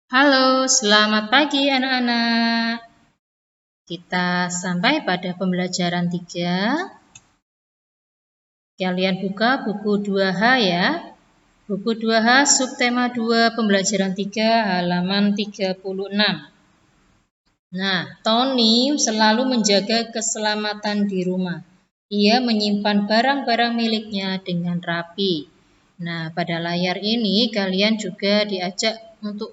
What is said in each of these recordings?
Halo, selamat pagi anak-anak. Kita sampai pada pembelajaran 3. Kalian buka buku 2H ya. Buku 2H subtema 2 pembelajaran 3 halaman 36. Nah, Tony selalu menjaga keselamatan di rumah. Ia menyimpan barang-barang miliknya dengan rapi. Nah, pada layar ini kalian juga diajak untuk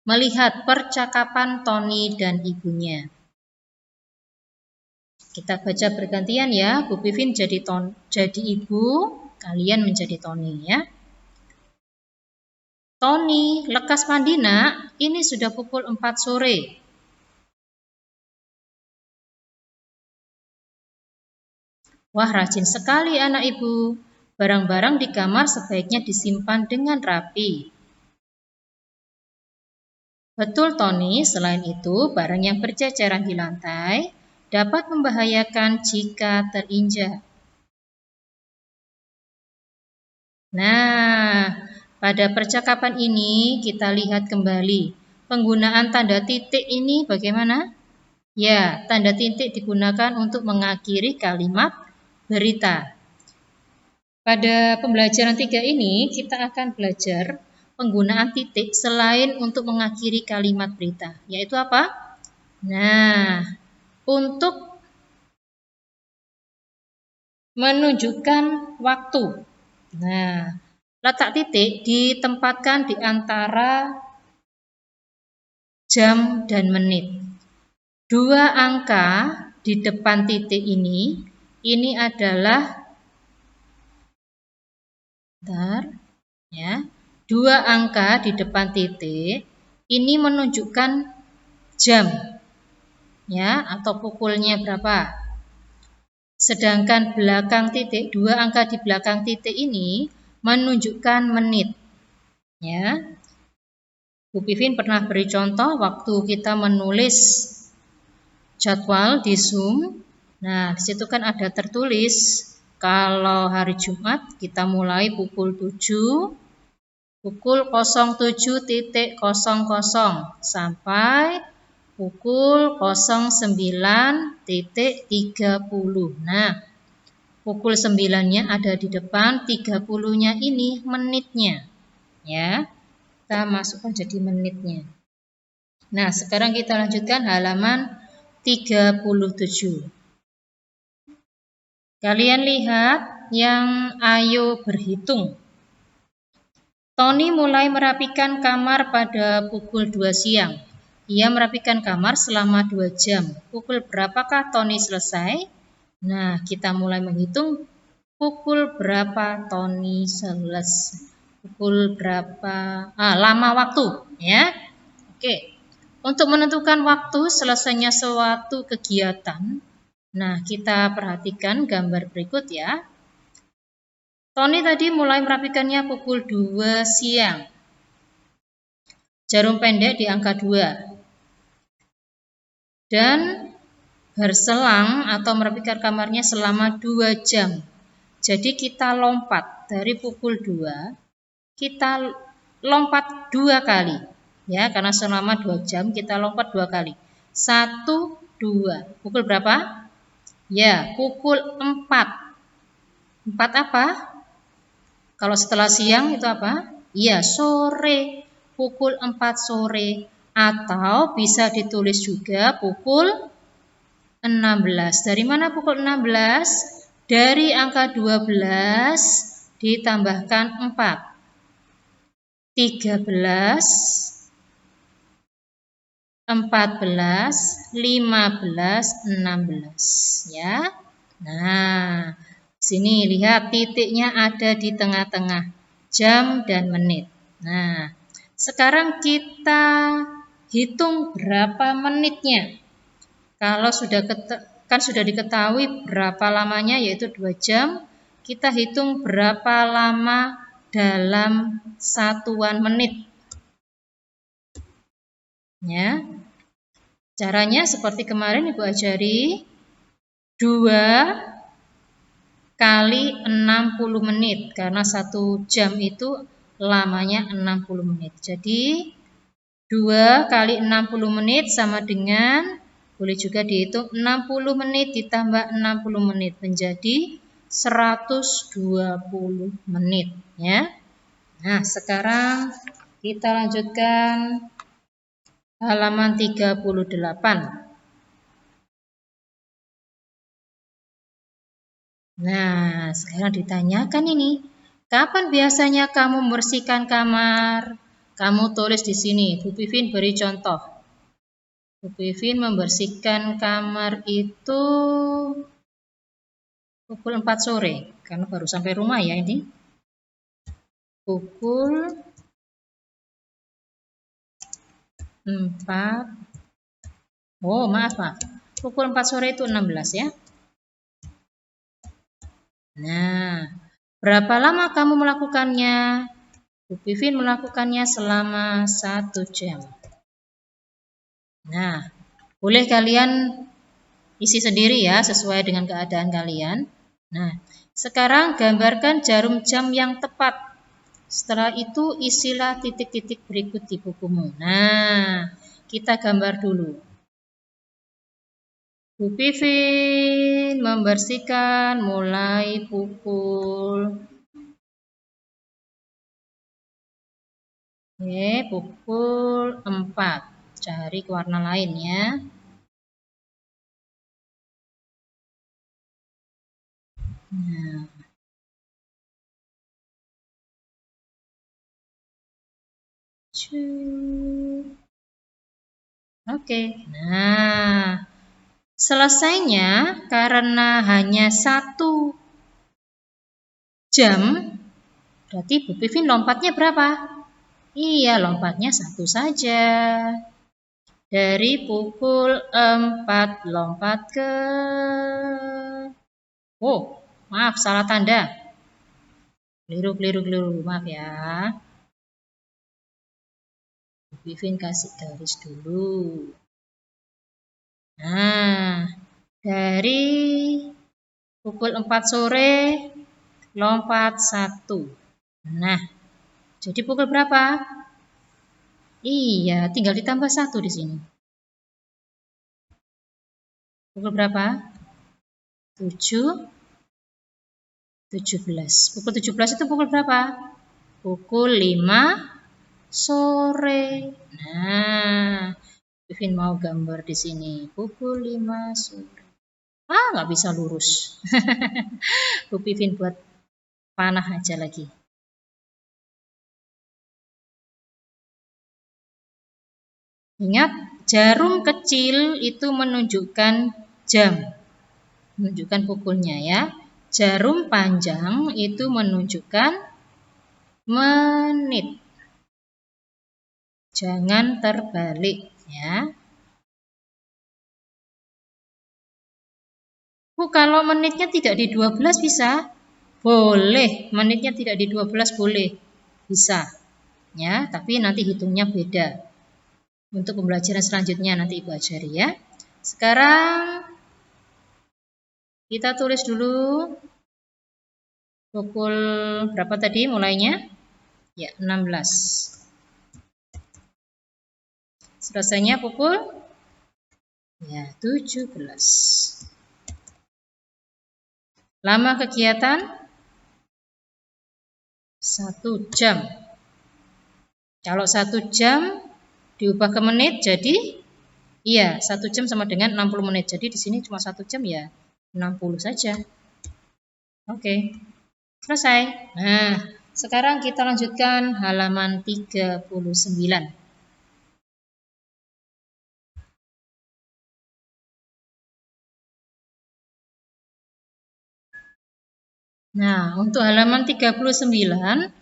melihat percakapan Tony dan ibunya. Kita baca bergantian ya. Bu Pipin jadi ibu, kalian menjadi Tony ya. Tony, lekas mandi nak, ini sudah pukul 4 sore. Wah, rajin sekali anak ibu. Barang-barang di kamar sebaiknya disimpan dengan rapi. Betul Tony, selain itu barang yang berceceran di lantai dapat membahayakan jika terinjak. Nah, pada percakapan ini kita lihat kembali penggunaan tanda titik ini bagaimana? Ya, tanda titik digunakan untuk mengakhiri kalimat berita. Pada pembelajaran 3 ini kita akan belajar penggunaan titik selain untuk mengakhiri kalimat berita, yaitu apa? Nah, untuk menunjukkan waktu. Nah, letak titik ditempatkan di antara jam dan menit. Dua angka di depan titik ini adalah dua angka di depan titik ini menunjukkan jam ya atau pukulnya berapa. Sedangkan belakang titik, dua angka di belakang titik ini menunjukkan menit. Ya. Bu Pipin pernah beri contoh waktu kita menulis jadwal di Zoom. Nah, di situ kan ada tertulis kalau hari Jumat kita mulai pukul 7, pukul 07.00 sampai pukul 09.30. Nah, pukul 9-nya ada di depan, 30-nya ini menitnya. Ya. Kita masukkan jadi menitnya. Nah, sekarang kita lanjutkan halaman 37. Kalian lihat yang ayo berhitung. Tony mulai merapikan kamar pada pukul 2 siang. Ia merapikan kamar selama 2 jam. Pukul berapakah Tony selesai? Nah, kita mulai menghitung pukul berapa Tony selesai. Pukul berapa? Lama waktu, ya. Oke. Untuk menentukan waktu selesainya suatu kegiatan, nah kita perhatikan gambar berikut ya. Tony tadi mulai merapikannya pukul 2 siang. Jarum pendek di angka 2. Dan berselang atau merapikan kamarnya selama 2 jam. Jadi kita lompat dari pukul 2, kita lompat 2 kali. Ya, karena selama 2 jam kita lompat 2 kali. 1, 2. Pukul berapa? Ya, pukul 4. 4 apa? Kalau setelah siang itu apa? Ya, sore. Pukul 4 sore. Atau bisa ditulis juga pukul 16. Dari mana pukul 16? Dari angka 12 ditambahkan 4. 13, 14, 15, 16 ya. Nah, sini lihat titiknya ada di tengah-tengah jam dan menit. Nah, sekarang kita hitung berapa menitnya. Kalau sudah diketahui berapa lamanya yaitu 2 jam, kita hitung berapa lama dalam satuan menit. Ya. Caranya seperti kemarin Ibu ajari 2 kali 60 menit karena 1 jam itu lamanya 60 menit. Jadi 2 kali 60 menit sama dengan, boleh juga dihitung 60 menit ditambah 60 menit menjadi 120 menit ya. Nah, sekarang kita lanjutkan halaman 38. Nah, sekarang ditanyakan ini, kapan biasanya kamu membersihkan kamar? Kamu tulis di sini, Bu Pipin beri contoh. Bu Pipin membersihkan kamar itu pukul 4 sore, karena baru sampai rumah ya ini. Pukul 4, oh maaf Pak, pukul 4 sore itu 16 ya. Nah, berapa lama kamu melakukannya? Bu Pipin melakukannya selama 1 jam. Nah, boleh kalian isi sendiri ya, sesuai dengan keadaan kalian. Nah, sekarang gambarkan jarum jam yang tepat. Setelah itu isilah titik-titik berikut di bukumu. Nah, kita gambar dulu. Bu Pipin membersihkan mulai pukul pukul 4. Cari warna lain ya. Nah, oke. Nah, selesainya karena hanya 1 jam, berarti Bu Pipin lompatnya berapa? Iya, lompatnya 1 saja. Dari pukul 4 lompat ke... Oh, maaf, salah tanda. Keliru, maaf ya. Bu Pipin kasih garis dulu. Nah, dari pukul 4 sore lompat 1. Nah, jadi pukul berapa? Iya, tinggal ditambah 1 di sini. Pukul berapa? 7, 17. Pukul 17 itu pukul berapa? Pukul 5 sore. Nah, Pipin mau gambar di sini. Pukul 5 sore. Ah, nggak bisa lurus. Bu Pipin buat panah aja lagi. Ingat, jarum kecil itu menunjukkan jam. Menunjukkan pukulnya ya. Jarum panjang itu menunjukkan menit. Jangan terbalik ya. Bu, kalau menitnya tidak di 12 bisa? Boleh, menitnya tidak di 12 boleh. Bisa. Ya, tapi nanti hitungnya beda. Untuk pembelajaran selanjutnya nanti Ibu ajari ya. Sekarang kita tulis dulu pukul berapa tadi mulainya? Ya, 16. Selesainya pukul 17. Lama kegiatan 1 jam. Kalau 1 jam diubah ke menit jadi 1 jam sama dengan 60 menit. Jadi di sini cuma 1 jam ya 60 saja. Oke. Selesai. Nah, sekarang kita lanjutkan halaman 39. Nah, untuk halaman 39,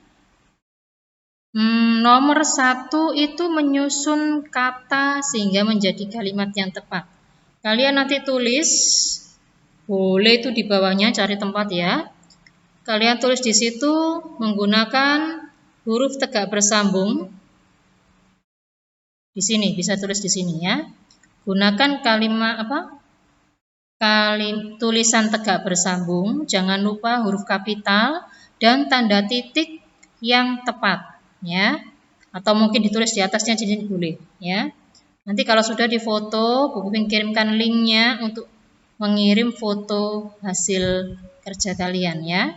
nomor 1 itu menyusun kata sehingga menjadi kalimat yang tepat. Kalian nanti tulis, boleh itu di bawahnya cari tempat ya. Kalian tulis di situ menggunakan huruf tegak bersambung. Di sini, bisa tulis di sini ya. Gunakan kalimat tulisan tegak bersambung, jangan lupa huruf kapital dan tanda titik yang tepat ya. Atau mungkin ditulis di atasnya jadi boleh ya. Nanti kalau sudah difoto, Bu Pipin kirimkan linknya untuk mengirim foto hasil kerja kalian ya.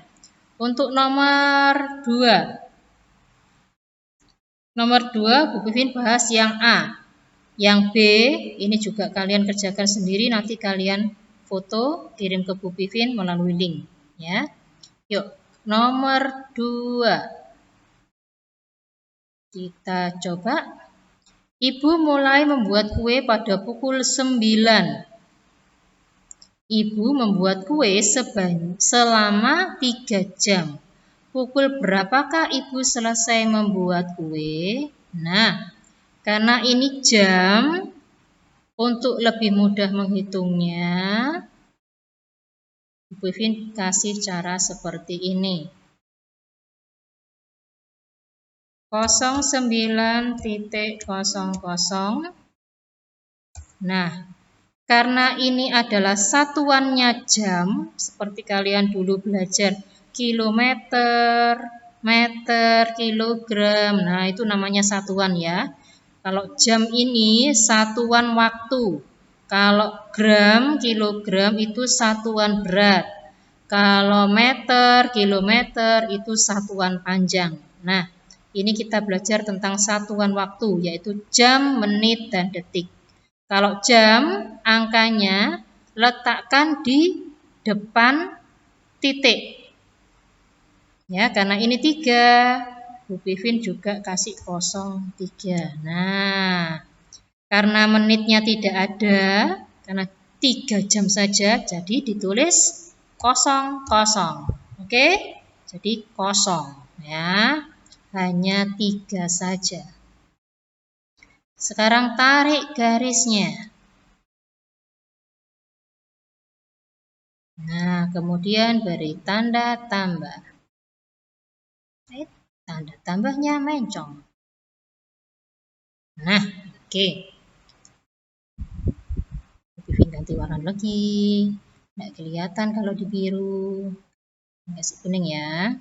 Untuk nomor 2. Nomor 2 Bu Pipin bahas yang A. Yang B ini juga kalian kerjakan sendiri, nanti kalian foto kirim ke Bu Pipin melalui link ya. Yuk, nomor 2. Kita coba. Ibu mulai membuat kue pada pukul 9. Ibu membuat kue selama 3 jam. Pukul berapakah ibu selesai membuat kue? Nah, karena ini jam, untuk lebih mudah menghitungnya, Bu Pipin kasih cara seperti ini. 09.00. Nah, karena ini adalah satuannya jam, seperti kalian dulu belajar kilometer, meter, kilogram. Nah, itu namanya satuan ya. Kalau jam ini satuan waktu. Kalau gram, kilogram itu satuan berat. Kalau meter, kilometer itu satuan panjang. Nah, ini kita belajar tentang satuan waktu, yaitu jam, menit, dan detik. Kalau jam, angkanya letakkan di depan titik. Ya, karena ini 3, Bu Pipin juga kasih 03. Nah, karena menitnya tidak ada, karena 3 jam saja, jadi ditulis 00. Oke? Jadi 0 ya. Hanya 3 saja. Sekarang tarik garisnya. Nah, kemudian beri tanda tambah. Tanda tambahnya mencong. Nah, oke. Pipin ganti warna lagi. Nggak kelihatan kalau di biru. Kasih kuning ya.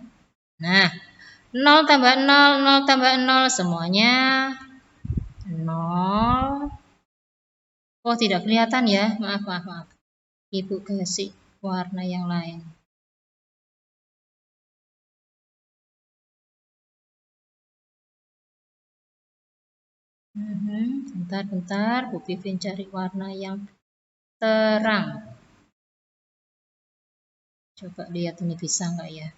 Nah, 0 tambah 0, 0 tambah 0, semuanya 0. Oh, tidak kelihatan ya. Maaf, maaf, maaf. Ibu kasih warna yang lain. Bentar, Bu Pipin cari warna yang terang. Coba lihat ini bisa nggak ya?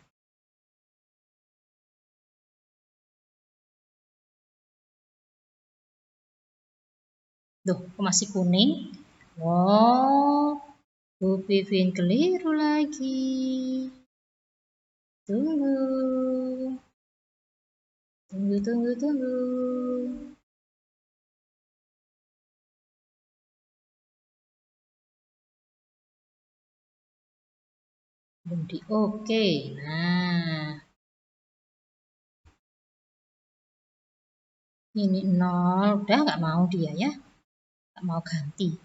Duh, kok masih kuning? Wow, Bu Pipin keliru lagi. Tunggu. Tunggu. Belum di oke. Nah, ini 0. Udah nggak mau dia ya. Nggak mau ganti.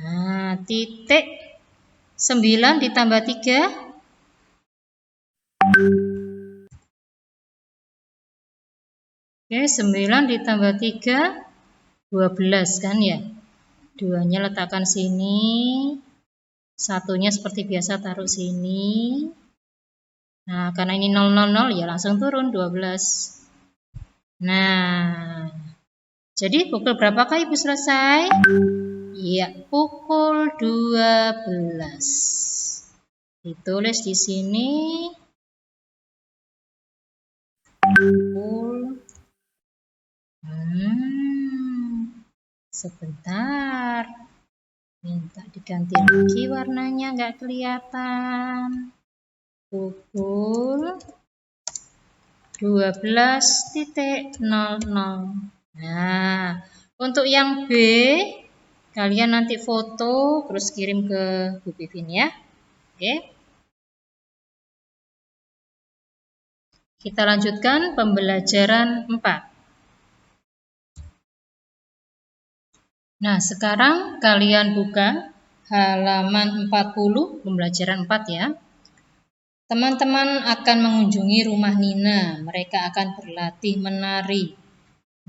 Nah, titik 9 ditambah 3. Oke, 9 ditambah 3, 12 kan ya. 2-nya letakkan sini. Satunya seperti biasa taruh sini. Nah, karena ini 000 ya langsung turun 12. Nah, jadi pukul berapakah Ibu selesai? Iya, pukul 12. Ditulis di sini. Pukul. Sebentar. Minta diganti lagi warnanya, nggak kelihatan. Pukul 12.00. Nah, untuk yang B, kalian nanti foto terus kirim ke Bu Pipin ya. Oke. Kita lanjutkan pembelajaran 4. Nah, sekarang kalian buka halaman 40, pembelajaran 4 ya. Teman-teman akan mengunjungi rumah Nina. Mereka akan berlatih menari.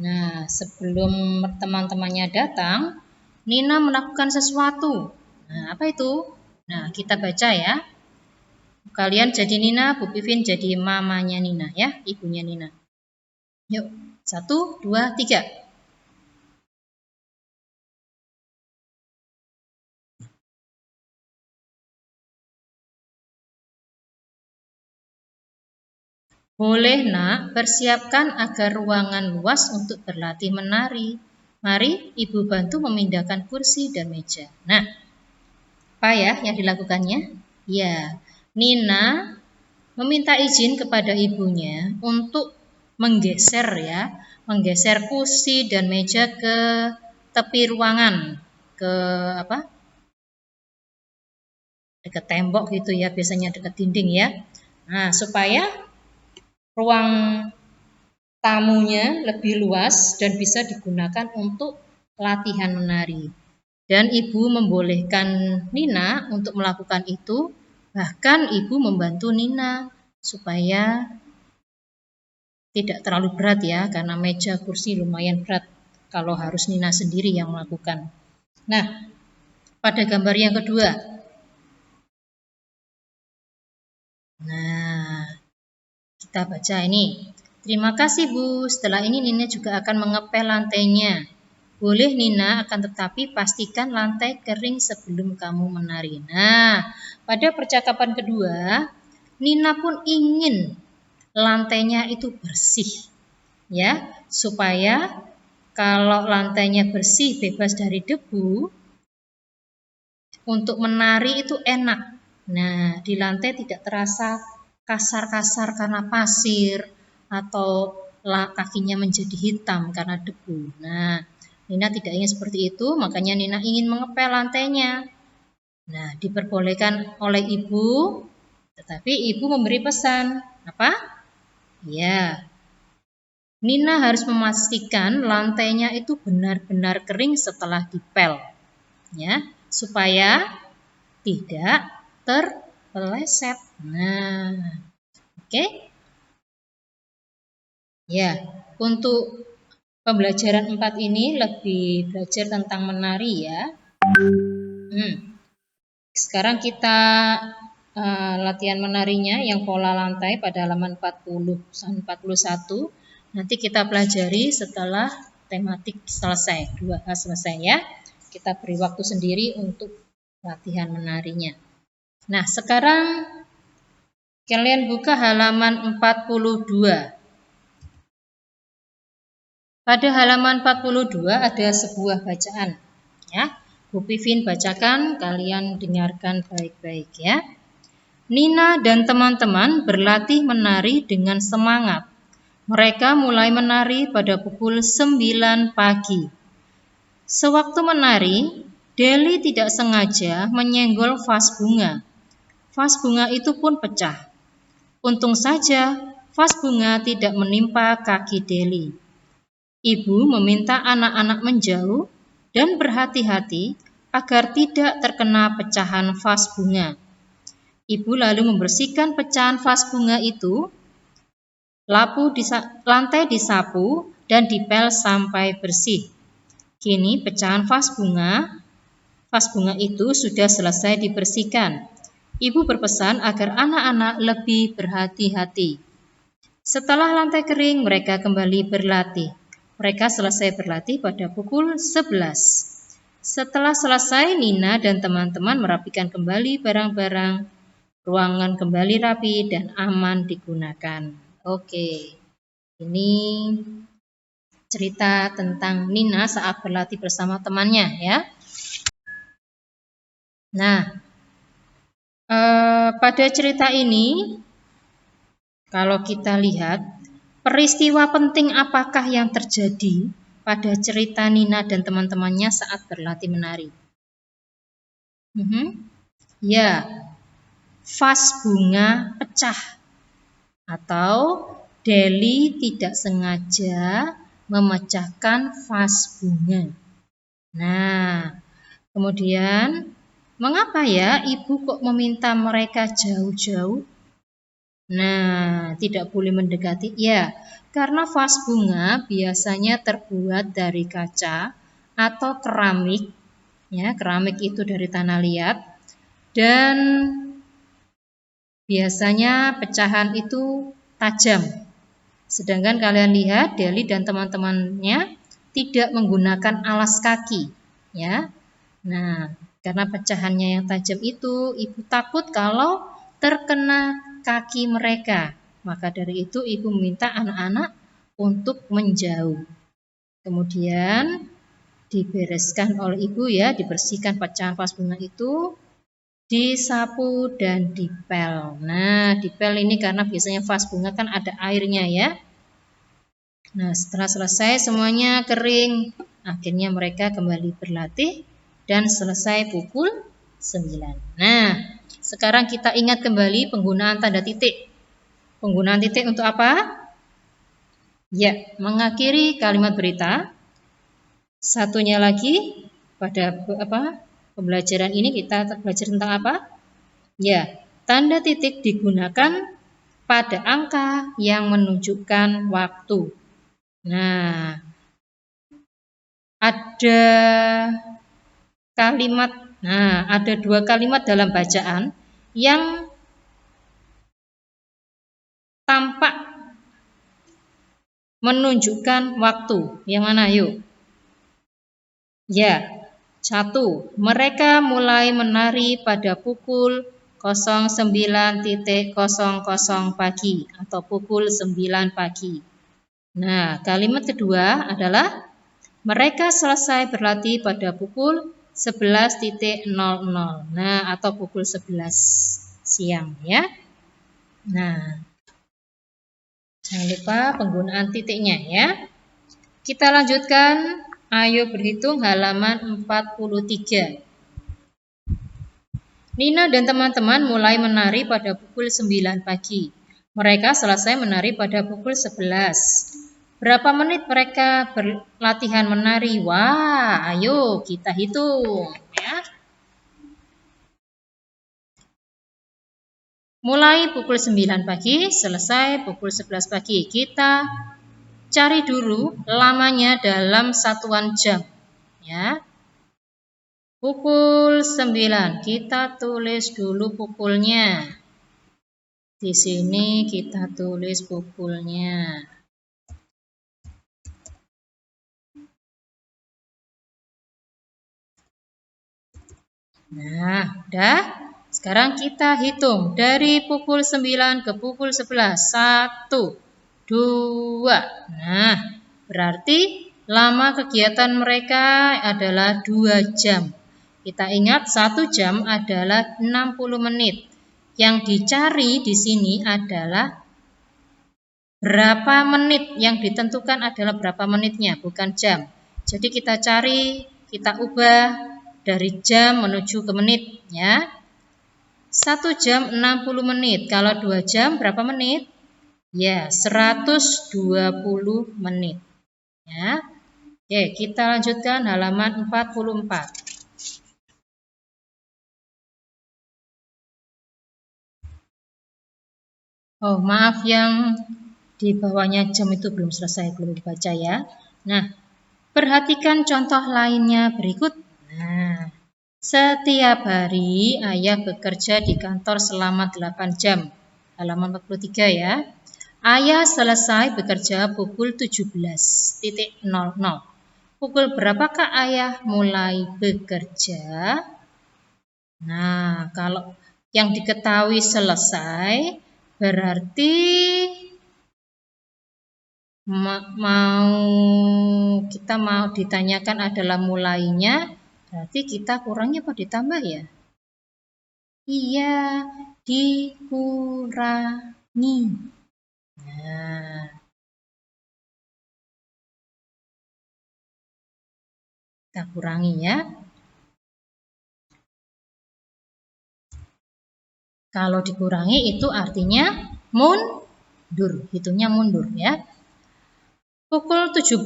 Nah, sebelum teman-temannya datang, Nina melakukan sesuatu. Nah, apa itu? Nah, kita baca ya. Kalian jadi Nina, Bu Pipin jadi mamanya Nina ya, ibunya Nina. Yuk, 1, 2, 3. Boleh nak, persiapkan agar ruangan luas untuk berlatih menari. Mari ibu bantu memindahkan kursi dan meja. Nah, apa ya yang dilakukannya? Ya, Nina meminta izin kepada ibunya untuk menggeser ya, menggeser kursi dan meja ke tepi ruangan, ke apa? Dekat tembok gitu ya, biasanya dekat dinding ya. Nah, supaya ruang tamunya lebih luas dan bisa digunakan untuk latihan menari. Dan ibu membolehkan Nina untuk melakukan itu, bahkan ibu membantu Nina supaya tidak terlalu berat ya, karena meja kursi lumayan berat kalau harus Nina sendiri yang melakukan. Nah, pada gambar yang kedua. Nah, kita baca ini. Terima kasih Bu, setelah ini Nina juga akan mengepel lantainya. Boleh Nina, akan tetapi pastikan lantai kering sebelum kamu menari. Nah, pada percakapan kedua, Nina pun ingin lantainya itu bersih. Ya, supaya kalau lantainya bersih, bebas dari debu, untuk menari itu enak. Nah, di lantai tidak terasa kasar-kasar karena pasir atau kakinya menjadi hitam karena debu. Nah, Nina tidak ingin seperti itu, makanya Nina ingin mengepel lantainya. Nah, diperbolehkan oleh ibu, tetapi ibu memberi pesan. Apa? Ya, Nina harus memastikan lantainya itu benar-benar kering setelah dipel. Ya, supaya tidak terpeleset. Nah, oke. Ya, untuk pembelajaran 4 ini lebih belajar tentang menari ya. Sekarang kita latihan menarinya yang pola lantai pada halaman 40 sampai 41. Nanti kita pelajari setelah tematik selesai, 2H selesai ya. Kita beri waktu sendiri untuk latihan menarinya. Nah, sekarang kalian buka halaman 42. Pada halaman 42 ada sebuah bacaan. Ya, Bu Pipin bacakan, kalian dengarkan baik-baik ya. Nina dan teman-teman berlatih menari dengan semangat. Mereka mulai menari pada pukul 9 pagi. Sewaktu menari, Deli tidak sengaja menyenggol vas bunga. Vas bunga itu pun pecah. Untung saja vas bunga tidak menimpa kaki Deli. Ibu meminta anak-anak menjauh dan berhati-hati agar tidak terkena pecahan vas bunga. Ibu lalu membersihkan pecahan vas bunga itu, lantai disapu dan dipel sampai bersih. Kini pecahan vas bunga itu sudah selesai dibersihkan. Ibu berpesan agar anak-anak lebih berhati-hati. Setelah lantai kering, mereka kembali berlatih. Mereka selesai berlatih pada pukul 11. Setelah selesai, Nina dan teman-teman merapikan kembali barang-barang. Ruangan kembali rapi dan aman digunakan. Oke, ini cerita tentang Nina saat berlatih bersama temannya ya. Nah, pada cerita ini, kalau kita lihat, peristiwa penting apakah yang terjadi pada cerita Nina dan teman-temannya saat berlatih menari? Ya, vas bunga pecah atau Deli tidak sengaja memecahkan vas bunga. Nah, kemudian mengapa ya ibu kok meminta mereka jauh-jauh? Nah, tidak boleh mendekati. Ya, karena vas bunga biasanya terbuat dari kaca atau keramik. Ya, keramik itu dari tanah liat. Dan biasanya pecahan itu tajam. Sedangkan kalian lihat Deli dan teman-temannya tidak menggunakan alas kaki, ya. Nah, karena pecahannya yang tajam itu, ibu takut kalau terkena kaki mereka. Maka dari itu ibu meminta anak-anak untuk menjauh. Kemudian dibereskan oleh ibu ya, dibersihkan pecahan vas bunga itu, disapu dan dipel. Nah, dipel ini karena biasanya vas bunga kan ada airnya ya. Nah, setelah selesai semuanya kering, akhirnya mereka kembali berlatih dan selesai pukul 9. Nah, sekarang kita ingat kembali penggunaan tanda titik. Penggunaan titik untuk apa? Ya, mengakhiri kalimat berita. Satunya lagi pada pembelajaran ini kita belajar tentang apa? Ya, tanda titik digunakan pada angka yang menunjukkan waktu. Nah, ada kalimat, ada dua kalimat dalam bacaan yang tampak menunjukkan waktu. Yang mana yuk? Ya, 1. Mereka mulai menari pada pukul 09.00 pagi atau pukul 9 pagi. Nah, kalimat kedua adalah mereka selesai berlatih pada pukul 11.00. Nah, atau pukul 11 siang ya. Nah, jangan lupa penggunaan titiknya ya. Kita lanjutkan. Ayo berhitung halaman 43. Nina dan teman-teman mulai menari pada pukul 9 pagi. Mereka selesai menari pada pukul 11. Berapa menit mereka berlatihan menari? Wah, ayo kita hitung ya. Mulai pukul 9 pagi, selesai pukul 11 pagi. Kita cari dulu lamanya dalam satuan jam ya. Pukul 9, kita tulis dulu pukulnya. Di sini kita tulis pukulnya. Nah, udah. Sekarang kita hitung dari pukul 9 ke pukul 11. 1, 2. Nah, berarti lama kegiatan mereka adalah 2 jam. Kita ingat 1 jam adalah 60 menit. Yang dicari di sini adalah berapa menit, yang ditentukan adalah berapa menitnya, bukan jam. Jadi kita cari, kita ubah dari jam menuju ke menit ya. 1 jam 60 menit. Kalau 2 jam berapa menit? Ya, 120 menit. Ya. Oke, kita lanjutkan halaman 44. Oh, maaf yang di bawahnya jam itu belum selesai, belum dibaca ya. Nah, perhatikan contoh lainnya berikut. Nah, setiap hari ayah bekerja di kantor selama 8 jam. Halaman 43 ya. Ayah selesai bekerja pukul 17.00. Pukul berapakah ayah mulai bekerja? Nah, kalau yang diketahui selesai berarti kita mau ditanyakan adalah mulainya, berarti kita kurangnya apa ditambah ya? Iya, dikurangi. Nah, kita kurangi ya. Kalau dikurangi itu artinya mundur, hitungnya mundur ya. Pukul 17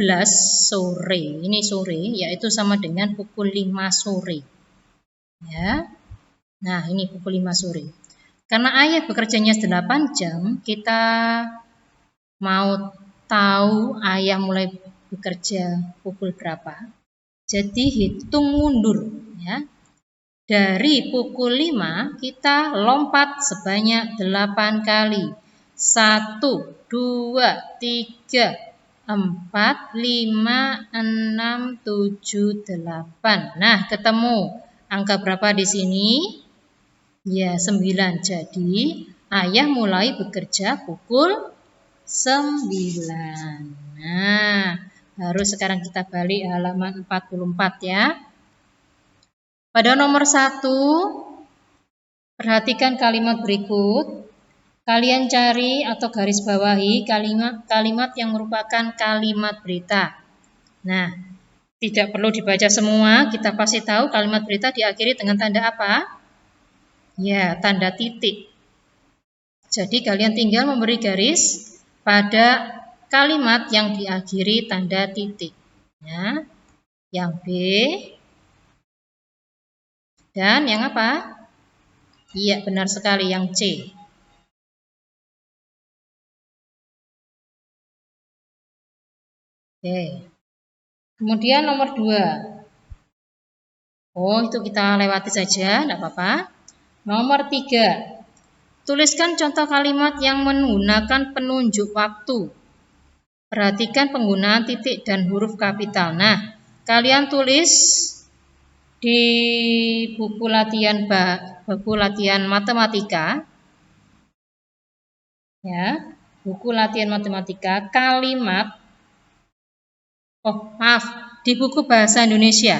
sore, ini sore, yaitu sama dengan pukul 5 sore. Ya. Nah, ini pukul 5 sore. Karena ayah bekerjanya 8 jam, kita mau tahu ayah mulai bekerja pukul berapa. Jadi hitung mundur ya. Dari pukul 5 kita lompat sebanyak 8 kali. 1, 2, 3, 4, 5, 6, 7, 8. Nah, ketemu angka berapa di sini? Ya, 9. Jadi, ayah mulai bekerja pukul 9. Nah, baru sekarang kita balik halaman 44 ya. Pada nomor 1, perhatikan kalimat berikut. Kalian cari atau garis bawahi kalimat yang merupakan kalimat berita. Nah, tidak perlu dibaca semua, kita pasti tahu kalimat berita diakhiri dengan tanda apa? Ya, tanda titik. Jadi kalian tinggal memberi garis pada kalimat yang diakhiri tanda titik. Ya. Yang B dan yang apa? Iya, benar sekali, yang C. Oke. Kemudian nomor 2. Oh, itu kita lewati saja, tidak apa-apa. Nomor 3. Tuliskan contoh kalimat yang menggunakan penunjuk waktu. Perhatikan penggunaan titik dan huruf kapital. Nah, kalian tulis di buku latihan matematika. Ya, buku latihan matematika kalimat. Oh, maaf, di buku bahasa Indonesia.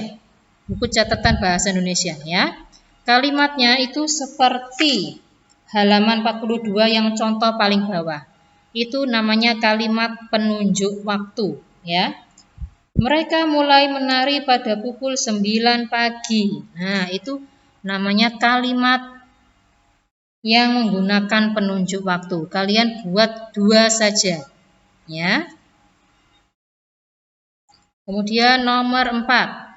Buku catatan bahasa Indonesia ya. Kalimatnya itu seperti halaman 42 yang contoh paling bawah. Itu namanya kalimat penunjuk waktu ya. Mereka mulai menari pada pukul 9 pagi. Nah, itu namanya kalimat yang menggunakan penunjuk waktu. Kalian buat 2 saja ya. Kemudian nomor 4.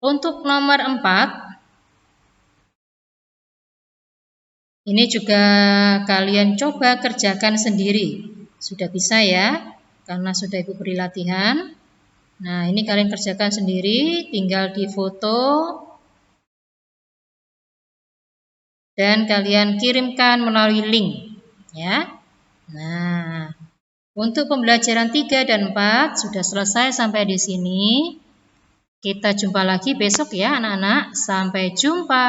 Untuk nomor 4, ini juga kalian coba kerjakan sendiri. Sudah bisa ya, karena sudah Ibu beri latihan. Nah, ini kalian kerjakan sendiri, tinggal difoto dan kalian kirimkan melalui link ya. Nah, untuk pembelajaran 3 dan 4 sudah selesai sampai di sini. Kita jumpa lagi besok ya anak-anak. Sampai jumpa.